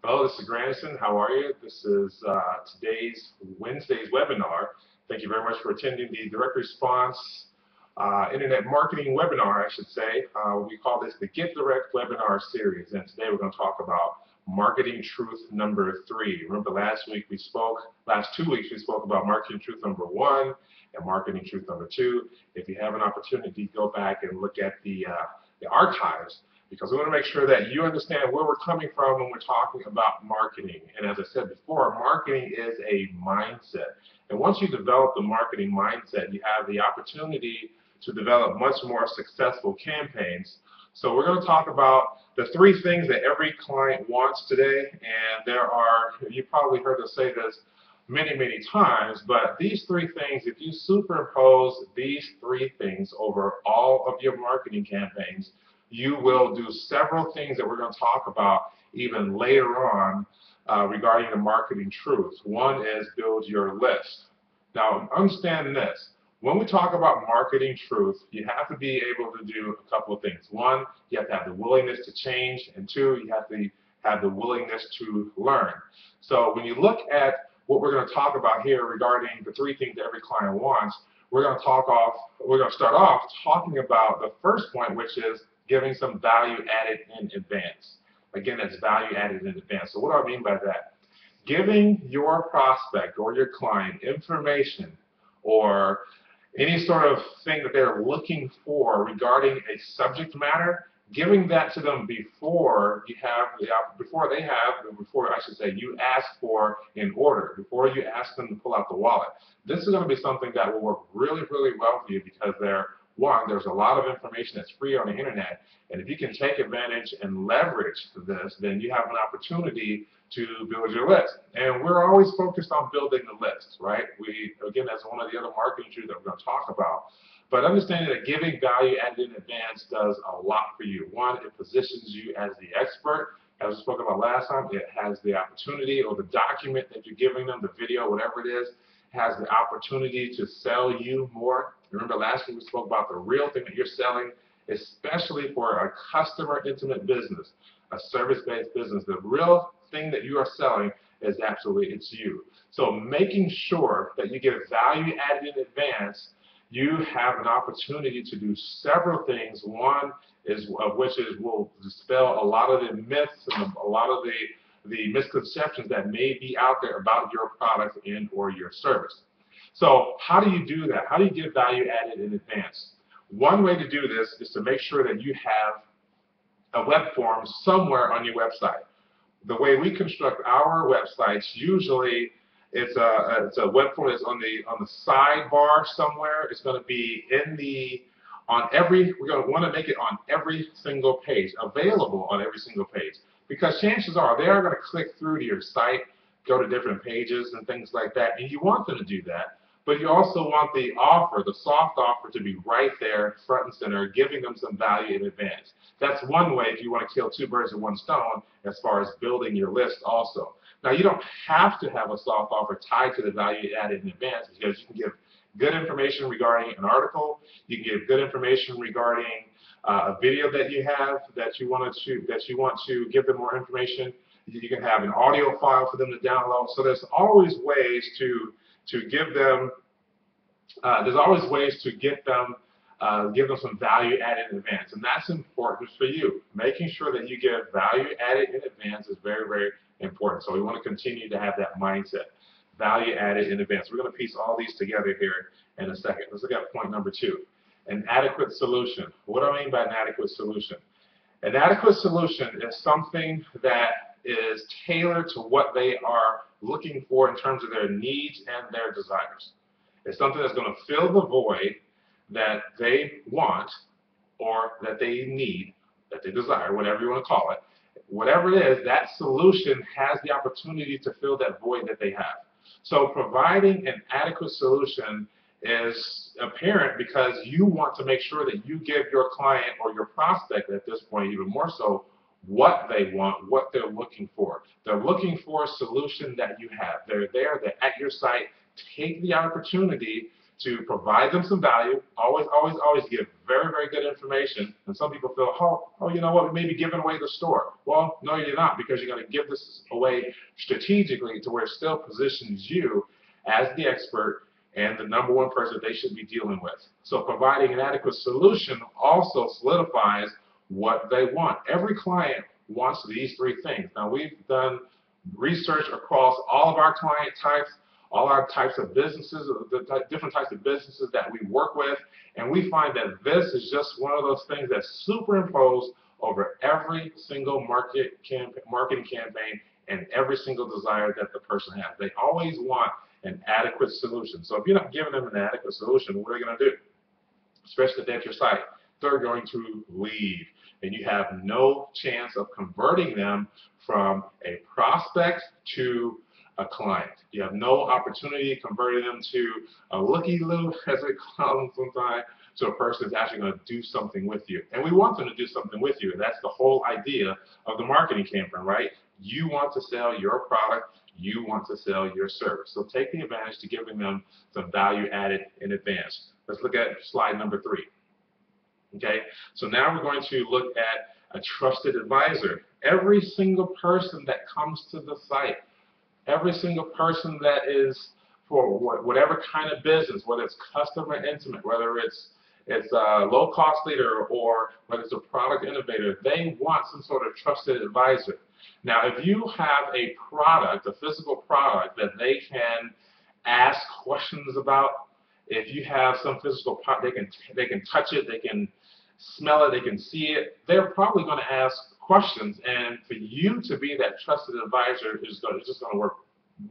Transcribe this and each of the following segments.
Hello, this is Granison. How are you? This is today's Wednesday's webinar. Thank you very much for attending the direct response internet marketing webinar, I should say. We call this the Get Direct webinar series, and today we're going to talk about marketing truth number 3. Remember last 2 weeks we spoke about marketing truth number 1 and marketing truth number 2. If you have an opportunity, go back and look at the archives, because we want to make sure that you understand where we're coming from when we're talking about marketing. And as I said before, marketing is a mindset. And once you develop the marketing mindset, you have the opportunity to develop much more successful campaigns. So we're going to talk about the 3 things that every client wants today. And you probably heard us say this many, many times, but these 3 things, if you superimpose these 3 things over all of your marketing campaigns, you will do several things that we're going to talk about even later on regarding the marketing truth. One is build your list. Now, understand this. When we talk about marketing truth, you have to be able to do a couple of things. One, you have to have the willingness to change, and 2, you have to have the willingness to learn. So when you look at what we're going to talk about here regarding the 3 things that every client wants, we're going to start off talking about the first point, which is giving some value added in advance. Again, that's value added in advance. So what do I mean by that? Giving your prospect or your client information or any sort of thing that they're looking for regarding a subject matter, giving that to them before you ask for an order, before you ask them to pull out the wallet. This is going to be something that will work really, really well for you, because there's a lot of information that's free on the internet, and if you can take advantage and leverage this, then you have an opportunity to build your list. And we're always focused on building the list, right? Again, that's one of the other marketing truths that we're going to talk about. But understanding that giving value added in advance does a lot for you. One, it positions you as the expert. As we spoke about last time, it has the opportunity, or the document that you're giving them, the video, whatever it is, has the opportunity to sell you more. Remember last week we spoke about the real thing that you're selling, especially for a customer intimate business, a service-based business. The real thing that you are selling is it's you. So making sure that you get value added in advance, you have an opportunity to do several things. One of which will dispel a lot of the myths and a lot of the misconceptions that may be out there about your product and or your service. So how do you do that? How do you get value added in advance? One way to do this is to make sure that you have a web form somewhere on your website. The way we construct our websites, usually it's a web form that's on the sidebar somewhere. It's going to be we're going to want to make it on every single page, available on every single page, because chances are they are going to click through to your site, go to different pages and things like that, and you want them to do that. But you also want the offer, the soft offer, to be right there, front and center, giving them some value in advance. That's one way if you want to kill 2 birds with 1 stone as far as building your list also. Now, you don't have to have a soft offer tied to the value added in advance, because you can give good information regarding an article. You can give good information regarding a video that you have that you want to give them more information. You can have an audio file for them to download. So there's always ways to give them give them some value added in advance, and that's important for you. Making sure that you give value added in advance is very, very important. So we want to continue to have that mindset, value added in advance. We're going to piece all these together here in a second. Let's look at point number 2, an adequate solution. What do I mean by an adequate solution? An adequate solution is something that is tailored to what they are looking for in terms of their needs and their desires. It's something that's going to fill the void that they want, or that they need, that they desire, whatever you want to call it. Whatever it is, that solution has the opportunity to fill that void that they have. So providing an adequate solution is apparent, because you want to make sure that you give your client or your prospect, at this point even more so, what they want, what they're looking for. They're looking for a solution that you have. They're there, they're at your site. Take the opportunity to provide them some value. Always, always, always give very, very good information. And some people feel, oh, you know what, we may be giving away the store. Well, no, you're not, because you're going to give this away strategically to where it still positions you as the expert and the number one person they should be dealing with. So providing an adequate solution also solidifies what they want. Every client wants these three things. Now, we've done research across all of our client types, all our types of businesses, the different types of businesses that we work with, and we find that this is just one of those things that's superimposed over every single marketing campaign and every single desire that the person has. They always want an adequate solution. So if you're not giving them an adequate solution, what are they going to do? Especially if they're at your site, they're going to leave, and you have no chance of converting them from a prospect to a client. You have no opportunity converting them to a looky-loo, as we call them sometimes, to a person that's actually going to do something with you. And we want them to do something with you, and that's the whole idea of the marketing campaign, right? You want to sell your product, you want to sell your service. So take the advantage to giving them some value added in advance. Let's look at slide number 3. Okay, so now we're going to look at a trusted advisor. Every single person that comes to the site, every single person that is for whatever kind of business, whether it's customer intimate, whether it's a low-cost leader, or whether it's a product innovator, they want some sort of trusted advisor. Now, if you have a product, a physical product that they can ask questions about, if you have some physical product, they can touch it, they can smell it, they can see it, they're probably going to ask questions. And for you to be that trusted advisor is just going to work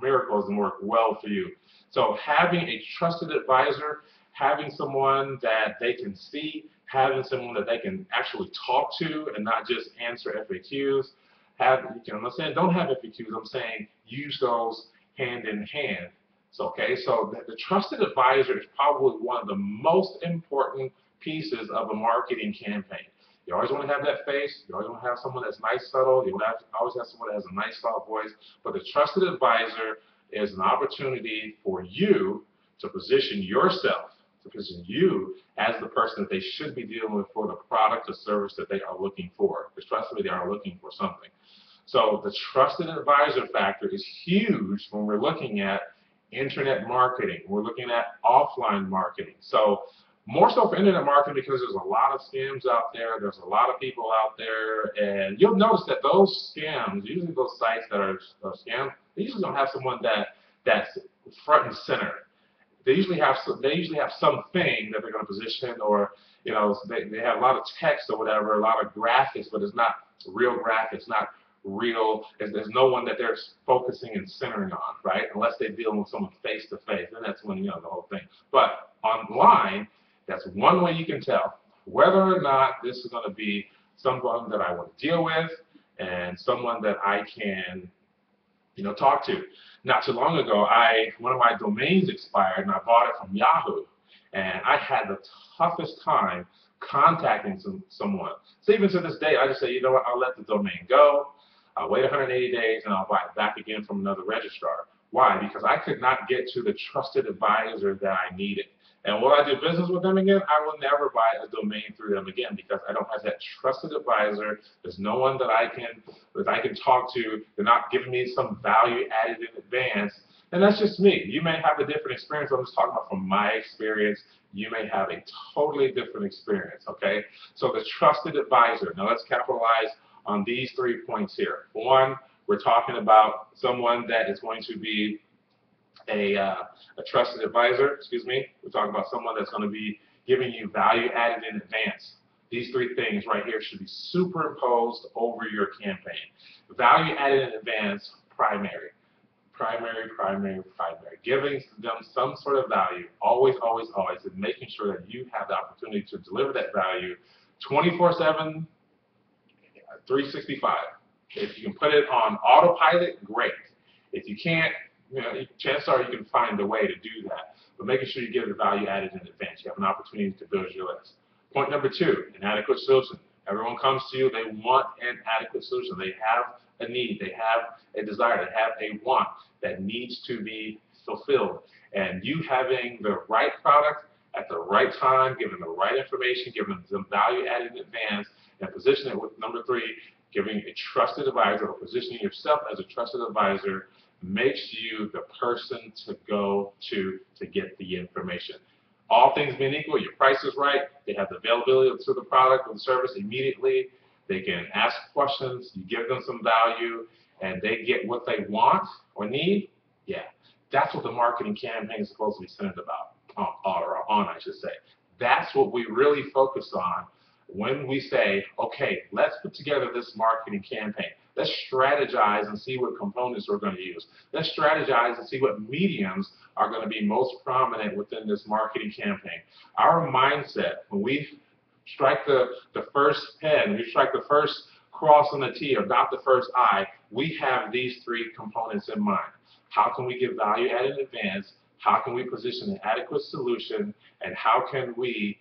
miracles and work well for you. So having a trusted advisor, having someone that they can see, having someone that they can actually talk to and not just answer FAQs. I'm not saying don't have FAQs, I'm saying use those hand in hand. So the trusted advisor is probably one of the most important pieces of a marketing campaign. You always want to have that face. You always want to have someone that's nice, subtle. You always have someone that has a nice, soft voice. But the trusted advisor is an opportunity for you to position yourself, to position you as the person that they should be dealing with for the product or service that they are looking for. Because trust me, they are looking for something. So the trusted advisor factor is huge when we're looking at internet marketing. We're looking at offline marketing. So more so for internet marketing, because there's a lot of scams out there. There's a lot of people out there, and you'll notice that those scams, usually those sites that are scams, they usually don't have someone that's front and center. They usually have something that they're going to position, or they have a lot of text or whatever, a lot of graphics, but it's not real graphics, not real. There's no one that they're focusing and centering on, right? Unless they're dealing with someone face to face, then that's when the whole thing. But online, that's one way you can tell whether or not this is going to be someone that I want to deal with and someone that I can, talk to. Not too long ago, one of my domains expired, and I bought it from Yahoo, and I had the toughest time contacting someone. So even to this day, I just say, you know what, I'll let the domain go. I'll wait 180 days, and I'll buy it back again from another registrar. Why? Because I could not get to the trusted advisor that I needed. And will I do business with them again? I will never buy a domain through them again, because I don't have that trusted advisor. There's no one that I can talk to. They're not giving me some value added in advance. And that's just me. You may have a different experience. I'm just talking about from my experience. You may have a totally different experience, okay? So the trusted advisor. Now let's capitalize on these 3 points here. One, we're talking about someone that is going to be a trusted advisor, We're talking about someone that's going to be giving you value added in advance. These 3 things right here should be superimposed over your campaign. Value added in advance, primary. Giving them some sort of value, always, always, always, and making sure that you have the opportunity to deliver that value 24/7, 365. If you can put it on autopilot, great. If you can't, chances are you can find a way to do that. But making sure you give the value added in advance. You have an opportunity to build your list. Point number 2, an adequate solution. Everyone comes to you, they want an adequate solution. They have a need, they have a desire, they have a want that needs to be fulfilled. And you having the right product at the right time, giving the right information, giving them value added in advance, and positioning it with number 3, giving a trusted advisor or positioning yourself as a trusted advisor makes you the person to go to get the information. All things being equal, your price is right, they have the availability to the product or the service immediately, they can ask questions, you give them some value, and they get what they want or need. Yeah, that's what the marketing campaign is supposed to be centered about, or on, I should say. That's what we really focus on when we say, okay, let's put together this marketing campaign. Let's strategize and see what components we're going to use. Let's strategize and see what mediums are going to be most prominent within this marketing campaign. Our mindset, when we strike the first pen, we strike the first cross on the T or dot the first I, we have these 3 components in mind. How can we give value added in advance? How can we position an adequate solution? And how can we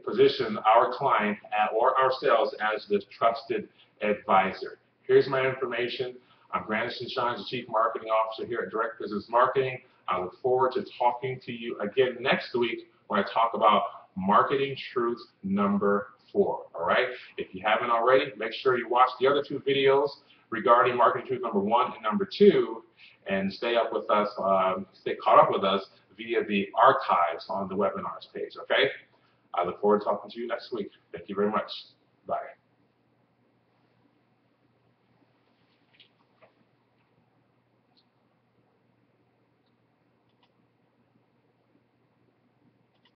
position our client or ourselves as the trusted advisor? Here's my information. I'm Granison Shines, the Chief Marketing Officer here at Direct Business Marketing. I look forward to talking to you again next week when I talk about marketing truth number 4. All right? If you haven't already, make sure you watch the other 2 videos regarding marketing truth number 1 and number 2, and stay up with us, stay caught up with us via the archives on the webinars page. Okay? I look forward to talking to you next week. Thank you very much. Bye.